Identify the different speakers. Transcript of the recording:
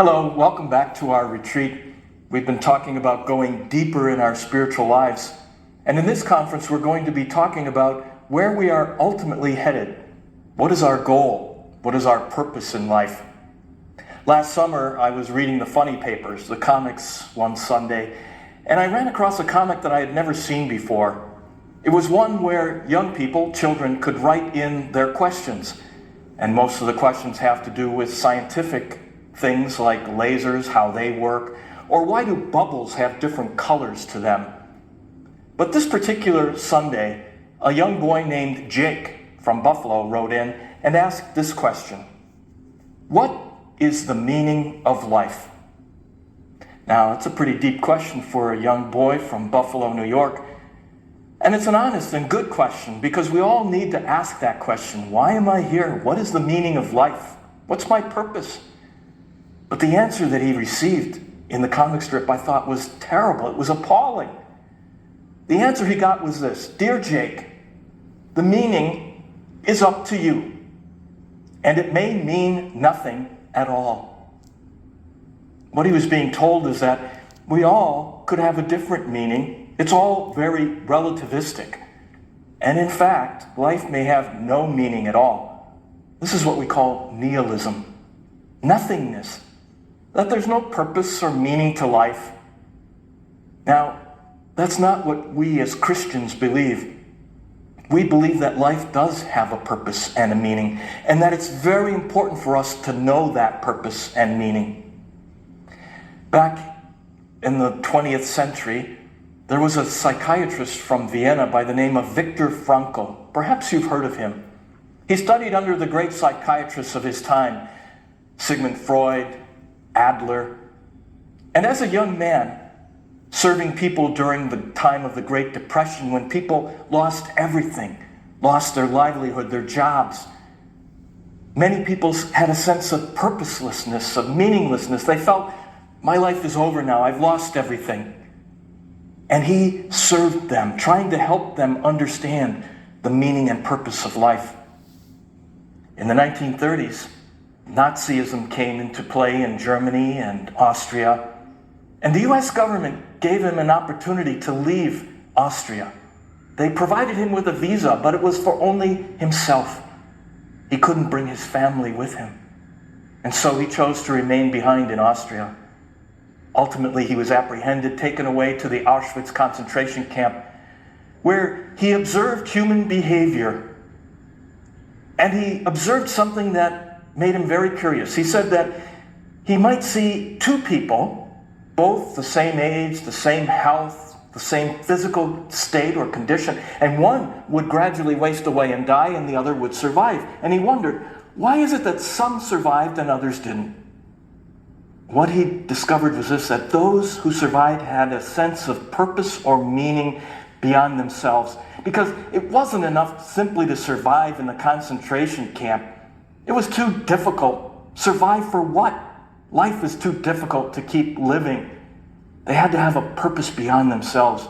Speaker 1: Hello, welcome back to our retreat. We've been talking about going deeper in our spiritual lives. And in this conference, we're going to be talking about where we are ultimately headed. What is our goal? What is our purpose in life? Last summer, I was reading the funny papers, the comics, one Sunday, and I ran across a comic that I had never seen before. It was one where young people, children, could write in their questions. And most of the questions have to do with scientific things like lasers, how they work, or why do bubbles have different colors to them. But this particular Sunday, a young boy named Jake from Buffalo wrote in and asked this question: what is the meaning of life? Now, it's a pretty deep question for a young boy from Buffalo, New York. And it's an honest and good question because we all need to ask that question. Why am I here? What is the meaning of life? What's my purpose? But the answer that he received in the comic strip I thought was terrible. It was appalling. The answer he got was this: Dear Jake, the meaning is up to you, and it may mean nothing at all. What he was being told is that we all could have a different meaning. It's all very relativistic. And in fact, life may have no meaning at all. This is what we call nihilism, nothingness, that there's no purpose or meaning to life. Now, that's not what we as Christians believe. We believe that life does have a purpose and a meaning, and that it's very important for us to know that purpose and meaning. Back in the 20th century, there was a psychiatrist from Vienna by the name of Viktor Frankl. Perhaps you've heard of him. He studied under the great psychiatrists of his time, Sigmund Freud, Adler. And as a young man, serving people during the time of the Great Depression, when people lost everything, lost their livelihood, their jobs, many people had a sense of purposelessness, of meaninglessness. They felt, my life is over now, I've lost everything. And he served them, trying to help them understand the meaning and purpose of life. In the 1930s, Nazism came into play in Germany and Austria, and the US government gave him an opportunity to leave Austria. They provided him with a visa, but it was for only himself. He couldn't bring his family with him, and so he chose to remain behind in Austria. Ultimately, he was apprehended, taken away to the Auschwitz concentration camp, where he observed human behavior, and he observed something that made him very curious. He said that he might see two people, both the same age, the same health, the same physical state or condition, and one would gradually waste away and die, and the other would survive. And he wondered, why is it that some survived and others didn't? What he discovered was this: that those who survived had a sense of purpose or meaning beyond themselves, because it wasn't enough simply to survive in the concentration camp. It was too difficult. Survive for what? Life is too difficult to keep living. They had to have a purpose beyond themselves.